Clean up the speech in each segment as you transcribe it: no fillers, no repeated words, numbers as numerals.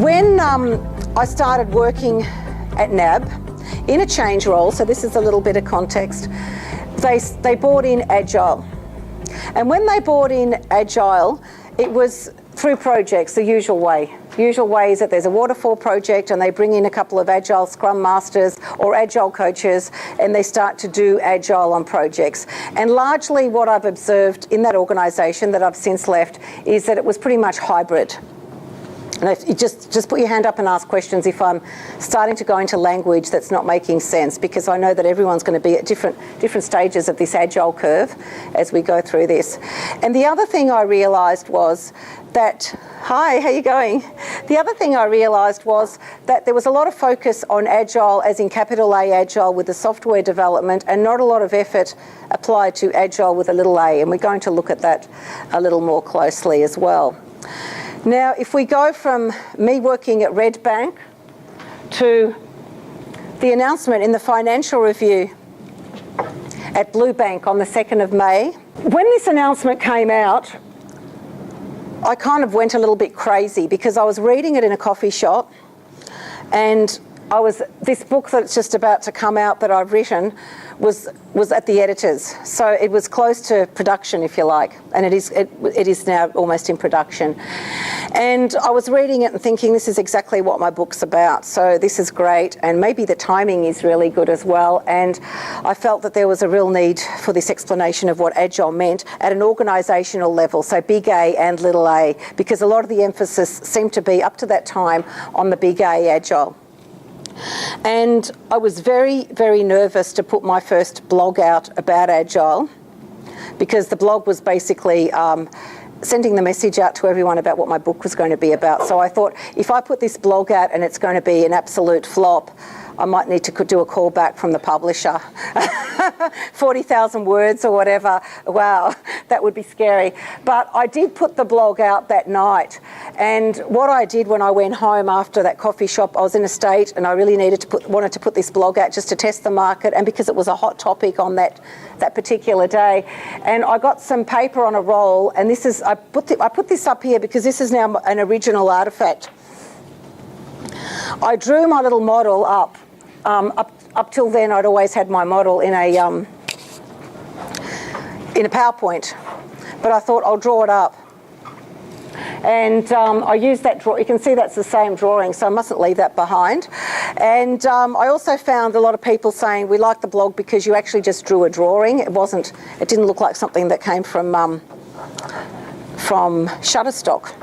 When I started working at NAB in a change role, so this is a little bit of context, they brought in Agile. And when they brought in Agile, it was through projects, the usual way. The usual way is that there's a waterfall project and they bring in a couple of Agile Scrum Masters or Agile coaches and they start to do Agile on projects. And largely what I've observed in that organisation that I've since left is that it was pretty much hybrid. And if you just put your hand up and ask questions if I'm starting to go into language that's not making sense, because I know that everyone's going to be at different stages of this Agile curve as we go through this. And the other thing I realised was that, hi, how you going? The other thing I realised was that there was a lot of focus on Agile, as in capital A Agile with the software development, and not a lot of effort applied to Agile with a little a, and we're going to look at that a little more closely as well. Now, if we go from me working at Red Bank to the announcement in the Financial Review at Blue Bank on the 2nd of May, when this announcement came out, I kind of went a little bit crazy because I was reading it in a coffee shop, and this book that's just about to come out that I've written was at the editors. So it was close to production, if you like, and it is now almost in production. And I was reading it and thinking, this is exactly what my book's about. So this is great, and maybe the timing is really good as well. And I felt that there was a real need for this explanation of what Agile meant at an organisational level, so big A and little a, because a lot of the emphasis seemed to be up to that time on the big A Agile. And I was very, very nervous to put my first blog out about Agile, because the blog was basically sending the message out to everyone about what my book was going to be about. So I thought, if I put this blog out and it's going to be an absolute flop, I might need to do a call back from the publisher. 40,000 words or whatever. Wow, that would be scary. But I did put the blog out that night. And what I did when I went home after that coffee shop, I was in a state and I really wanted to put this blog out just to test the market, and because it was a hot topic on that particular day. And I got some paper on a roll, and I put this up here because this is now an original artefact. I drew my little model up. Up till then, I'd always had my model in a PowerPoint, but I thought I'll draw it up. And I used that draw. You can see that's the same drawing, so I mustn't leave that behind. And I also found a lot of people saying, we like the blog because you actually just drew a drawing. It didn't look like something that came from Shutterstock.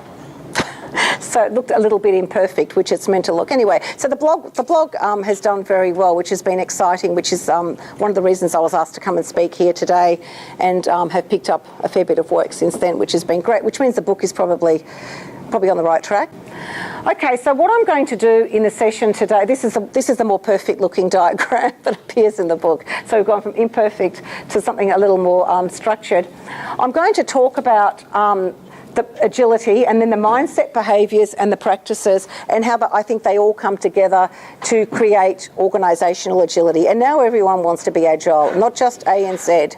So it looked a little bit imperfect, which it's meant to look. Anyway, so the blog has done very well, which has been exciting, which is one of the reasons I was asked to come and speak here today, and have picked up a fair bit of work since then, which has been great, which means the book is probably on the right track. Okay, so what I'm going to do in the session today, this is the more perfect looking diagram that appears in the book. So we've gone from imperfect to something a little more structured. I'm going to talk about the agility, and then the mindset, behaviours and the practices, and how I think they all come together to create organisational agility. And now everyone wants to be agile, not just A and Z.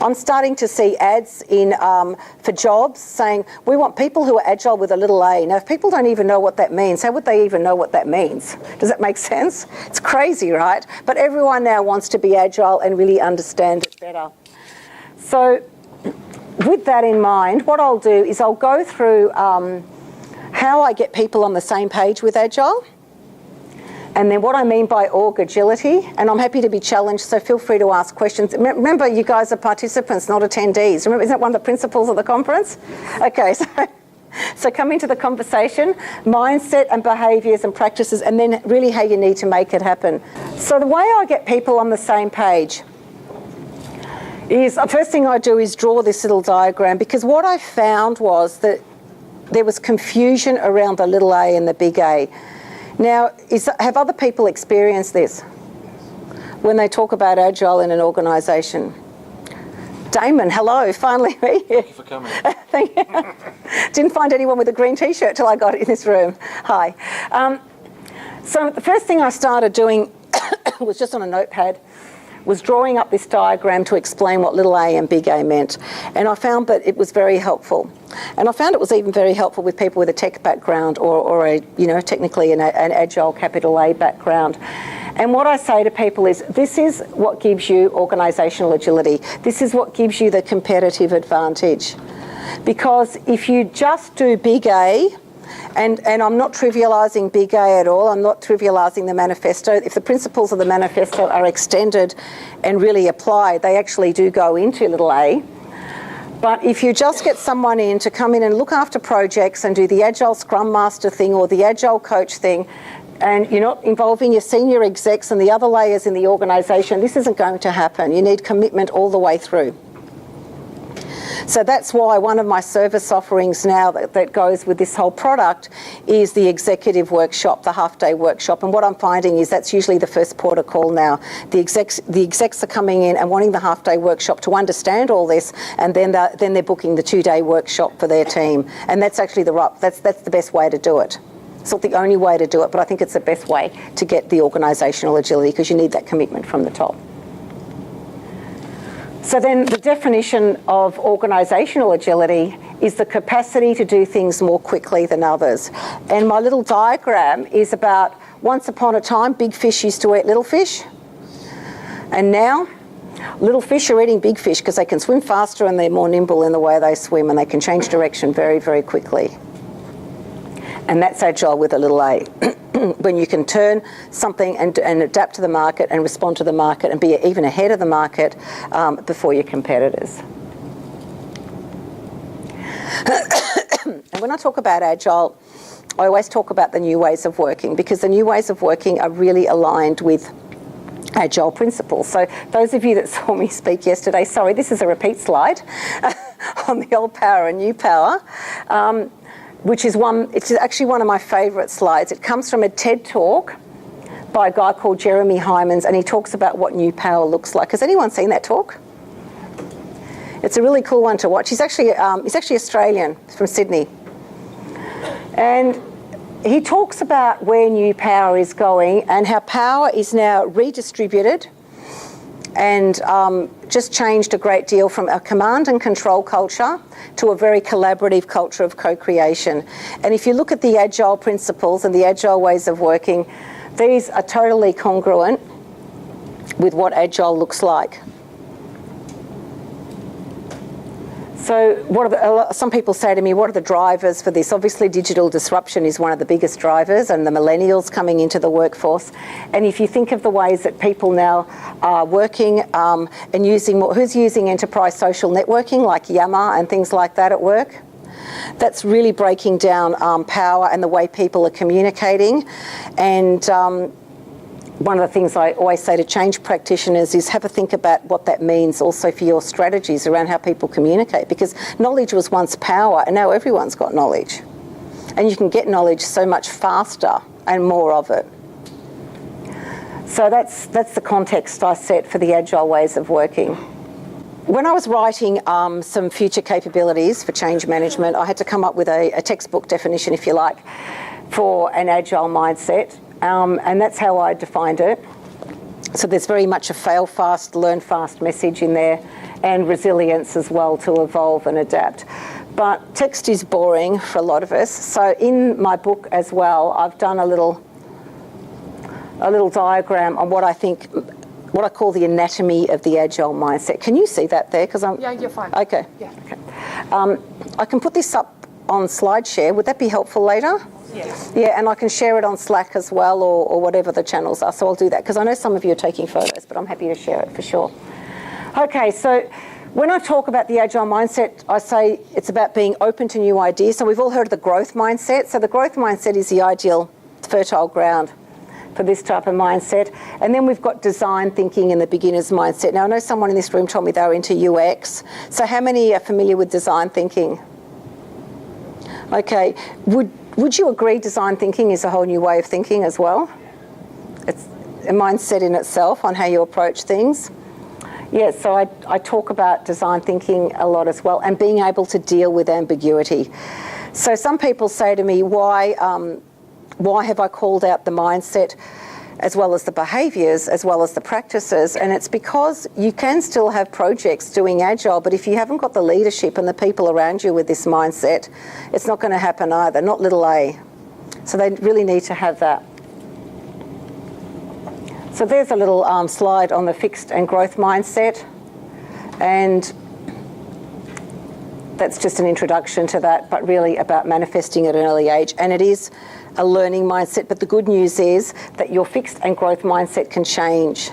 I'm starting to see ads for jobs saying, we want people who are agile with a little a. Now, if people don't even know what that means, how would they even know what that means? Does that make sense? It's crazy, right? But everyone now wants to be agile and really understand it better. So, with that in mind, what I'll do is I'll go through how I get people on the same page with Agile, and then what I mean by org agility, and I'm happy to be challenged, so feel free to ask questions. Remember, you guys are participants, not attendees. Remember, isn't that one of the principles of the conference? Okay, so come into the conversation, mindset and behaviours and practices, and then really how you need to make it happen. So the way I get people on the same page is, the first thing I do is draw this little diagram, because what I found was that there was confusion around the little a and the big A. Now, have other people experienced this when they talk about Agile in an organisation? Damon, hello, finally. Thank you for coming. Thank you. Didn't find anyone with a green t-shirt till I got in this room. Hi. So the first thing I started doing was just on a notepad, was drawing up this diagram to explain what little a and big A meant. And I found that it was very helpful. And I found it was even very helpful with people with a tech background or a, technically an Agile capital A background. And what I say to people is, this is what gives you organisational agility. This is what gives you the competitive advantage. Because if you just do big A, and I'm not trivialising big A at all, I'm not trivialising the manifesto. If the principles of the manifesto are extended and really applied, they actually do go into little a. But if you just get someone in to come in and look after projects and do the Agile Scrum Master thing or the Agile Coach thing, and you're not involving your senior execs and the other layers in the organisation, this isn't going to happen. You need commitment all the way through. So that's why one of my service offerings now that goes with this whole product is the executive workshop, the half-day workshop. And what I'm finding is that's usually the first port of call now. The execs are coming in and wanting the half-day workshop to understand all this, and then they're booking the 2-day workshop for their team. And that's actually that's the best way to do it. It's not the only way to do it, but I think it's the best way to get the organisational agility, because you need that commitment from the top. So then the definition of organisational agility is the capacity to do things more quickly than others. And my little diagram is about, once upon a time, big fish used to eat little fish. And now, little fish are eating big fish because they can swim faster and they're more nimble in the way they swim, and they can change direction very, very quickly. And that's agile with a little a. When you can turn something and adapt to the market and respond to the market and be even ahead of the market before your competitors. And when I talk about agile, I always talk about the new ways of working, because the new ways of working are really aligned with agile principles. So those of you that saw me speak yesterday, sorry, this is a repeat slide on the old power and new power. It's actually one of my favourite slides. It comes from a TED talk by a guy called Jeremy Hymans, and he talks about what new power looks like. Has anyone seen that talk? It's a really cool one to watch. He's actually Australian, from Sydney. And he talks about where new power is going and how power is now redistributed and just changed a great deal from a command and control culture to a very collaborative culture of co-creation. And if you look at the agile principles and the agile ways of working, these are totally congruent with what agile looks like. So some people say to me, what are the drivers for this? Obviously, digital disruption is one of the biggest drivers, and the millennials coming into the workforce. And if you think of the ways that people now are working and who's using enterprise social networking like Yammer and things like that at work? That's really breaking down power and the way people are communicating. And one of the things I always say to change practitioners is have a think about what that means also for your strategies around how people communicate, because knowledge was once power and now everyone's got knowledge. And you can get knowledge so much faster and more of it. So that's the context I set for the agile ways of working. When I was writing some future capabilities for change management, I had to come up with a textbook definition, if you like, for an agile mindset. And that's how I defined it. So there's very much a fail fast, learn fast message in there, and resilience as well to evolve and adapt. But text is boring for a lot of us. So in my book as well, I've done a little diagram on what I call the anatomy of the agile mindset. Can you see that there? Yeah, you're fine. Okay. Yeah. Okay. I can put this up on SlideShare. Would that be helpful later? Yes. Yeah, and I can share it on Slack as well, or whatever the channels are. So I'll do that, because I know some of you are taking photos, but I'm happy to share it for sure. Okay, so when I talk about the agile mindset, I say it's about being open to new ideas. So we've all heard of the growth mindset. So the growth mindset is the ideal fertile ground for this type of mindset. And then we've got design thinking and the beginner's mindset. Now, I know someone in this room told me they were into UX. So how many are familiar with design thinking? Okay, would you agree design thinking is a whole new way of thinking as well? It's a mindset in itself on how you approach things. Yeah, so I talk about design thinking a lot as well, and being able to deal with ambiguity. So some people say to me, why have I called out the mindset? as well as the behaviours, as well as the practices. And it's because you can still have projects doing Agile, but if you haven't got the leadership and the people around you with this mindset, it's not going to happen either, not little a. So they really need to have that. So there's a little slide on the fixed and growth mindset, and that's just an introduction to that, but really about manifesting at an early age. And it is a learning mindset, but the good news is that your fixed and growth mindset can change.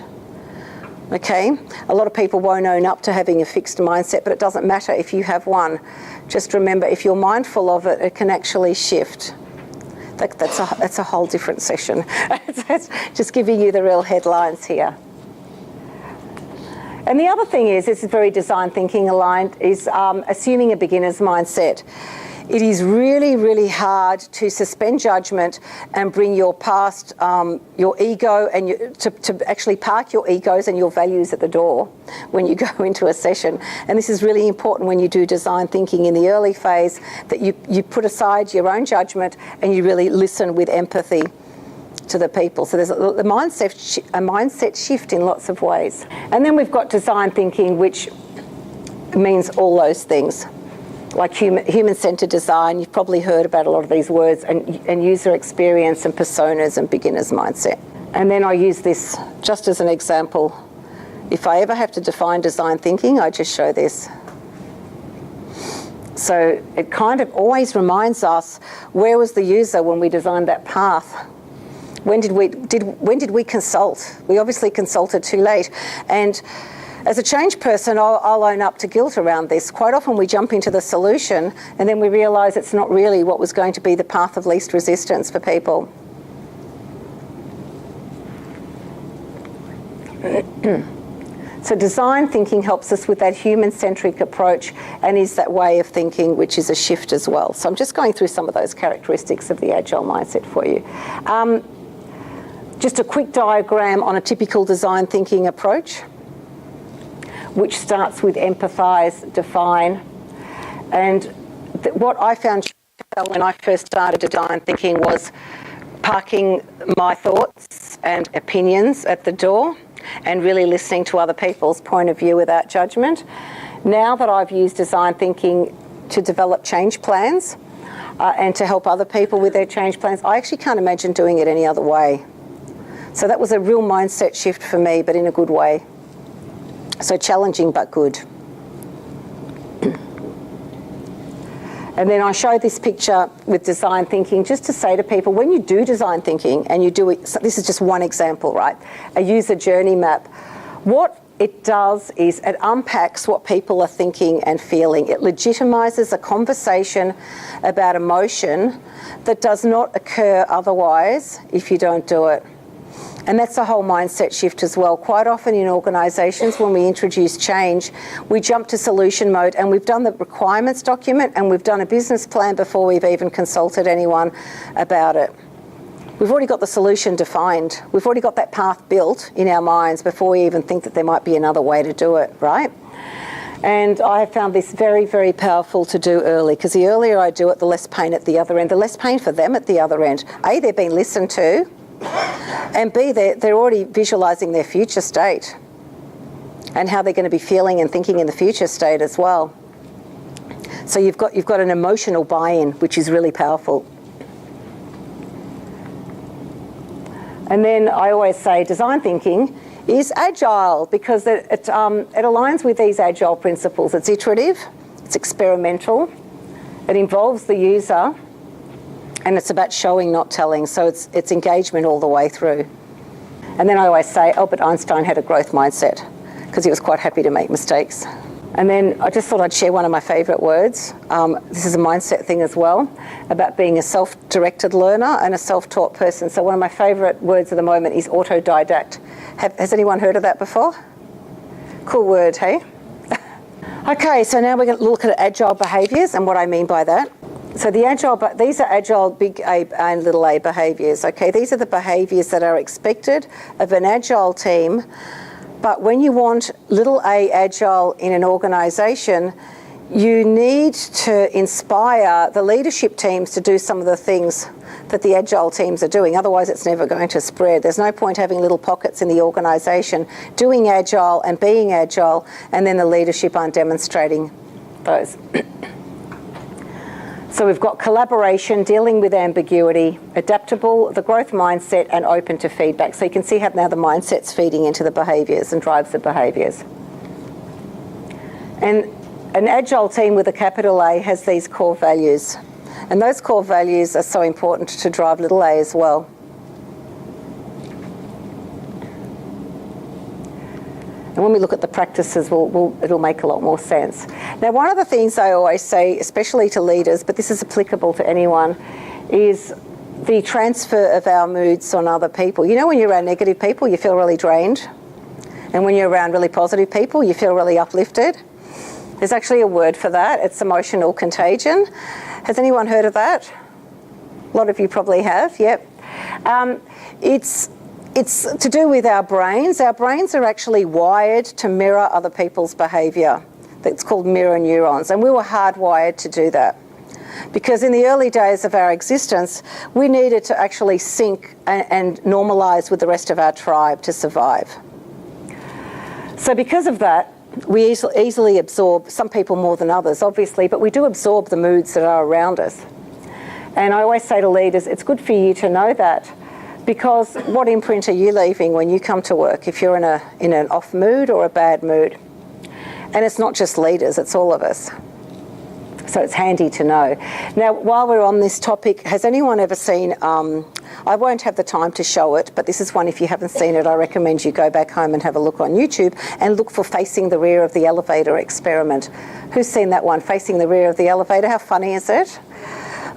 Okay? A lot of people won't own up to having a fixed mindset, but it doesn't matter if you have one. Just remember, if you're mindful of it, it can actually shift. That's a whole different session. That's just giving you the real headlines here. And the other thing is, this is very design thinking aligned, is assuming a beginner's mindset. It is really, really hard to suspend judgment and bring your past, your ego, and to actually park your egos and your values at the door when you go into a session. And this is really important when you do design thinking in the early phase, that you put aside your own judgment and you really listen with empathy to the people. So there's a mindset shift in lots of ways. And then we've got design thinking, which means all those things. Like human-centered design, you've probably heard about a lot of these words, and user experience and personas and beginner's mindset. And then I use this just as an example. If I ever have to define design thinking, I just show this. So it kind of always reminds us, where was the user when we designed that path? When did we consult? We obviously consulted too late. And as a change person, I'll own up to guilt around this. Quite often we jump into the solution and then we realise it's not really what was going to be the path of least resistance for people. So design thinking helps us with that human-centric approach and is that way of thinking, which is a shift as well. So I'm just going through some of those characteristics of the Agile mindset for you. Just a quick diagram on a typical design thinking approach, which starts with empathise, define. And what I found when I first started design thinking was parking my thoughts and opinions at the door and really listening to other people's point of view without judgment. Now that I've used design thinking to develop change plans and to help other people with their change plans, I actually can't imagine doing it any other way. So that was a real mindset shift for me, but in a good way. So challenging but good. And then I show this picture with design thinking just to say to people, when you do design thinking and you do it, so this is just one example, right? A user journey map. What it does is it unpacks what people are thinking and feeling. It legitimizes a conversation about emotion that does not occur otherwise if you don't do it. And that's a whole mindset shift as well. Quite often in organisations, when we introduce change, we jump to solution mode and we've done the requirements document and we've done a business plan before we've even consulted anyone about it. We've already got the solution defined. We've already got that path built in our minds before we even think that there might be another way to do it, right? And I have found this very, very powerful to do early, because the earlier I do it, the less pain at the other end, the less pain for them at the other end. A, they're being listened to, and B, they're already visualising their future state and how they're going to be feeling and thinking in the future state as well. So you've got an emotional buy-in, which is really powerful. And then I always say design thinking is agile, because it aligns with these agile principles. It's iterative, it's experimental, it involves the user, and it's about showing, not telling. So it's engagement all the way through. And then I always say Albert Einstein had a growth mindset because he was quite happy to make mistakes. And then I just thought I'd share one of my favourite words. This is a mindset thing as well, about being a self-directed learner and a self-taught person. So one of my favourite words at the moment is autodidact. Has anyone heard of that before? Cool word, hey? Okay, so now we're going to look at agile behaviours and what I mean by that. So these are agile big A and little a behaviours, okay? These are the behaviours that are expected of an agile team, but when you want little a agile in an organisation, you need to inspire the leadership teams to do some of the things that the Agile teams are doing. Otherwise, it's never going to spread. There's no point having little pockets in the organisation doing Agile and being Agile, and then the leadership aren't demonstrating those. So we've got collaboration, dealing with ambiguity, adaptable, the growth mindset, and open to feedback. So you can see how now the mindset's feeding into the behaviours and drives the behaviours. And an Agile team with a capital A has these core values. And those core values are so important to drive little a as well. And when we look at the practices, it'll make a lot more sense. Now, one of the things I always say, especially to leaders, but this is applicable to anyone, is the transfer of our moods on other people. You know, when you're around negative people, you feel really drained. And when you're around really positive people, you feel really uplifted. There's actually a word for that. It's emotional contagion. Has anyone heard of that? A lot of you probably have, yep. It's to do with our brains. Our brains are actually wired to mirror other people's behaviour. That's called mirror neurons, and we were hardwired to do that. Because in the early days of our existence, we needed to actually sync and normalise with the rest of our tribe to survive. So because of that, we easily absorb, some people more than others, obviously, but we do absorb the moods that are around us. And I always say to leaders, it's good for you to know that, because what imprint are you leaving when you come to work, if you're in an off mood or a bad mood? And it's not just leaders, it's all of us. So it's handy to know. Now, while we're on this topic, has anyone ever seen, I won't have the time to show it, but this is one, if you haven't seen it, I recommend you go back home and have a look on YouTube and look for Facing the Rear of the Elevator experiment. Who's seen that one, Facing the Rear of the Elevator? How funny is it?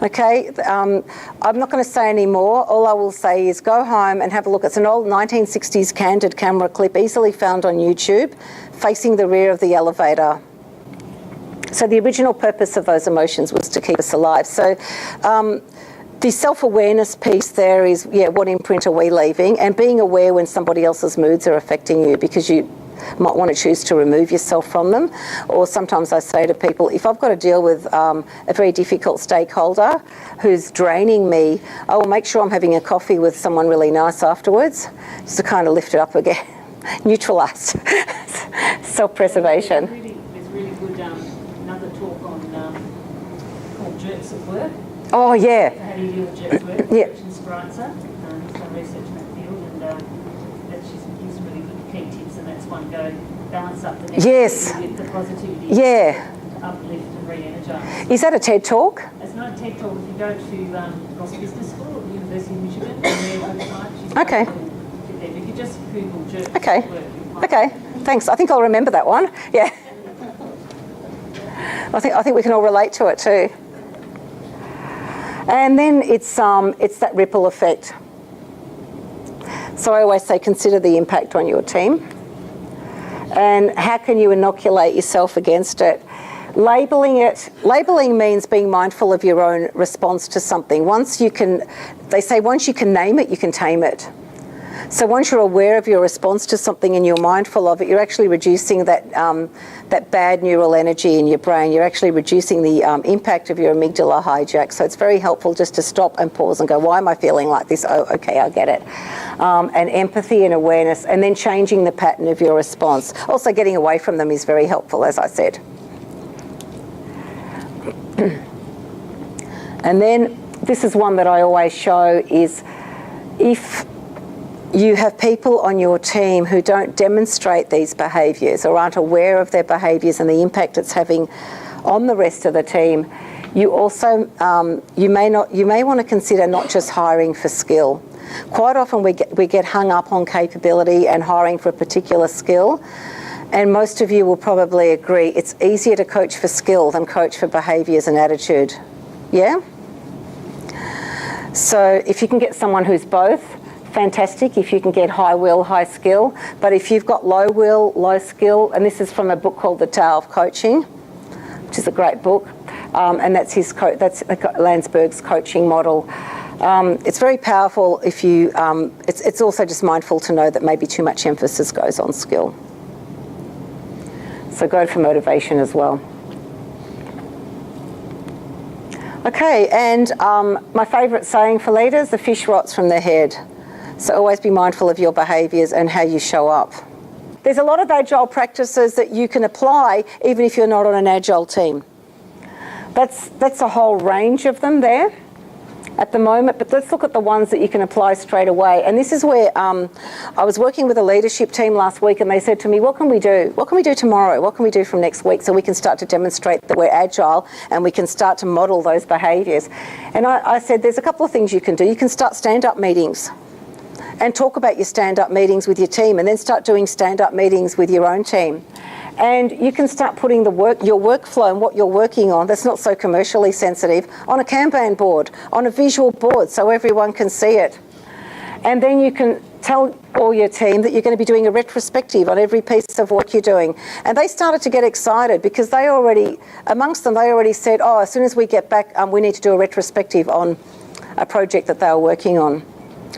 Okay, I'm not going to say any more. All I will say is go home and have a look. It's an old 1960s candid camera clip, easily found on YouTube, Facing the Rear of the Elevator. So the original purpose of those emotions was to keep us alive. So the self-awareness piece there is, what imprint are we leaving? And being aware when somebody else's moods are affecting you, because you might want to choose to remove yourself from them. Or sometimes I say to people, if I've got to deal with a very difficult stakeholder who's draining me, I will make sure I'm having a coffee with someone really nice afterwards, just to kind of lift it up again, neutralise, self-preservation. There's really good another talk on called Jerks at Work. Oh yeah. How do you deal with jerks at work? Yeah. Christian Spritzer, he's done research in that field, and she's gives really good key tips, and that's one go balance up the negativity with the positivity. Yeah. To uplift and re-energise. Is that a TED talk? It's not a TED talk. If you go to Ross Business School at the University of Michigan, and their website, she's okay. There. If you just Google jerks okay. at work. Okay. Thanks. I think I'll remember that one. Yeah. I think we can all relate to it too. And then it's that ripple effect. So I always say consider the impact on your team. And how can you inoculate yourself against it? Labelling means being mindful of your own response to something. Once you can name it, you can tame it. So once you're aware of your response to something and you're mindful of it, you're actually reducing that bad neural energy in your brain. You're actually reducing the impact of your amygdala hijack. So it's very helpful just to stop and pause and go, why am I feeling like this? Oh, okay, I get it. And empathy and awareness, and then changing the pattern of your response. Also getting away from them is very helpful, as I said. And then this is one that I always show is if you have people on your team who don't demonstrate these behaviours or aren't aware of their behaviours and the impact it's having on the rest of the team, you also you may want to consider not just hiring for skill. Quite often we get hung up on capability and hiring for a particular skill, and most of you will probably agree it's easier to coach for skill than coach for behaviours and attitude. Yeah? So if you can get someone who's both, fantastic. If you can get high will, high skill. But if you've got low will, low skill, and this is from a book called The Tao of Coaching, which is a great book, and that's Landsberg's coaching model. It's very powerful if you, it's also just mindful to know that maybe too much emphasis goes on skill. So go for motivation as well. Okay, and my favourite saying for leaders, the fish rots from the head. So always be mindful of your behaviours and how you show up. There's a lot of Agile practices that you can apply even if you're not on an Agile team. That's a whole range of them there at the moment, but let's look at the ones that you can apply straight away. And this is where I was working with a leadership team last week, and they said to me, what can we do? What can we do tomorrow? What can we do from next week so we can start to demonstrate that we're Agile and we can start to model those behaviours? And I said, there's a couple of things you can do. You can start stand-up meetings and talk about your stand-up meetings with your team, and then start doing stand-up meetings with your own team. And you can start putting your workflow and what you're working on that's not so commercially sensitive on a Kanban board, on a visual board so everyone can see it. And then you can tell all your team that you're going to be doing a retrospective on every piece of work you're doing. And they started to get excited because amongst them, they already said, oh, as soon as we get back, we need to do a retrospective on a project that they were working on.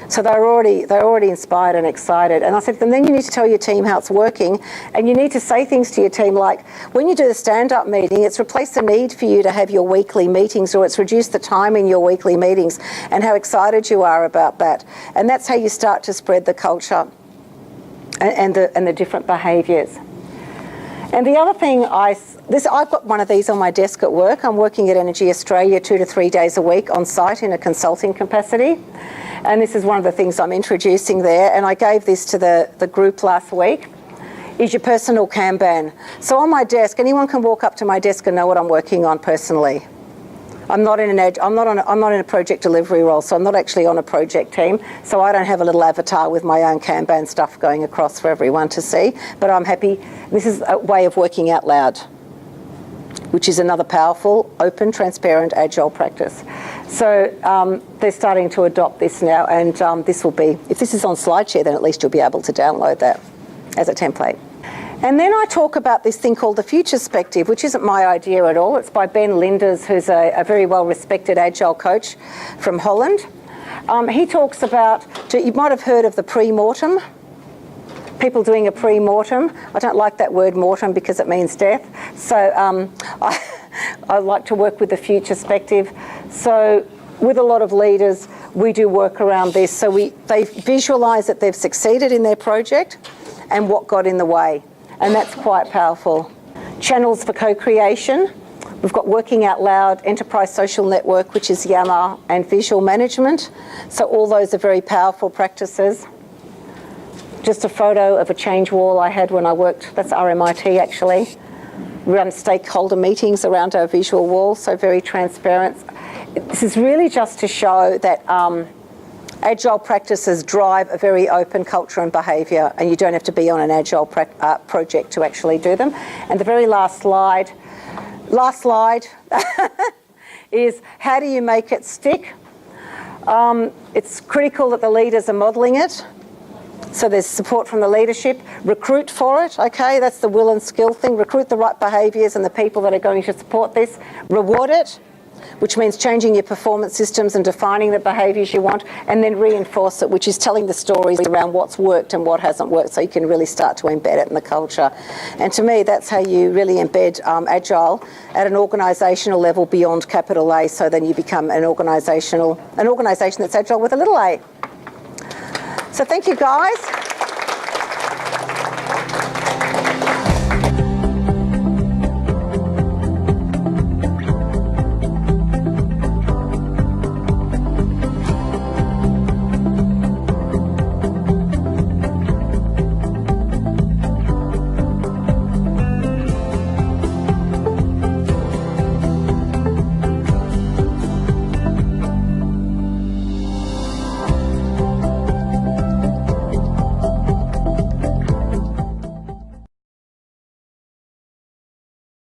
So they're already inspired and excited. And I said to them, then you need to tell your team how it's working, and you need to say things to your team like, when you do the stand-up meeting, it's replaced the need for you to have your weekly meetings, or it's reduced the time in your weekly meetings, and how excited you are about that. And that's how you start to spread the culture and the different behaviours. And the other thing, I've got one of these on my desk at work. I'm working at Energy Australia 2 to 3 days a week on site in a consulting capacity. And this is one of the things I'm introducing there. And I gave this to the group last week, is your personal Kanban. So on my desk, anyone can walk up to my desk and know what I'm working on personally. I'm not in a project delivery role, so I'm not actually on a project team. So I don't have a little avatar with my own Kanban stuff going across for everyone to see. But I'm happy. This is a way of working out loud, which is another powerful, open, transparent, Agile practice. So they're starting to adopt this now, and this will be, if this is on SlideShare, then at least you'll be able to download that as a template. And then I talk about this thing called the future perspective, which isn't my idea at all. It's by Ben Linders, who's a very well-respected Agile coach from Holland. He talks about, you might have heard of the pre-mortem, people doing a pre-mortem. I don't like that word mortem because it means death. So I like to work with the future perspective. So with a lot of leaders, we do work around this. So they visualise that they've succeeded in their project and what got in the way. And that's quite powerful. Channels for co-creation. We've got working out loud, enterprise social network, which is Yammer, and visual management. So all those are very powerful practices. Just a photo of a change wall I had when I worked, that's RMIT actually. We run stakeholder meetings around our visual wall, so very transparent. This is really just to show that Agile practices drive a very open culture and behaviour, and you don't have to be on an Agile project to actually do them. And the very last slide is how do you make it stick? It's critical that the leaders are modelling it. So there's support from the leadership. Recruit for it, okay? That's the will and skill thing. Recruit the right behaviours and the people that are going to support this. Reward it, which means changing your performance systems and defining the behaviours you want, and then reinforce it, which is telling the stories around what's worked and what hasn't worked, so you can really start to embed it in the culture. And to me, that's how you really embed Agile at an organisational level beyond capital A, so then you become an organisation that's Agile with a little a. So thank you, guys.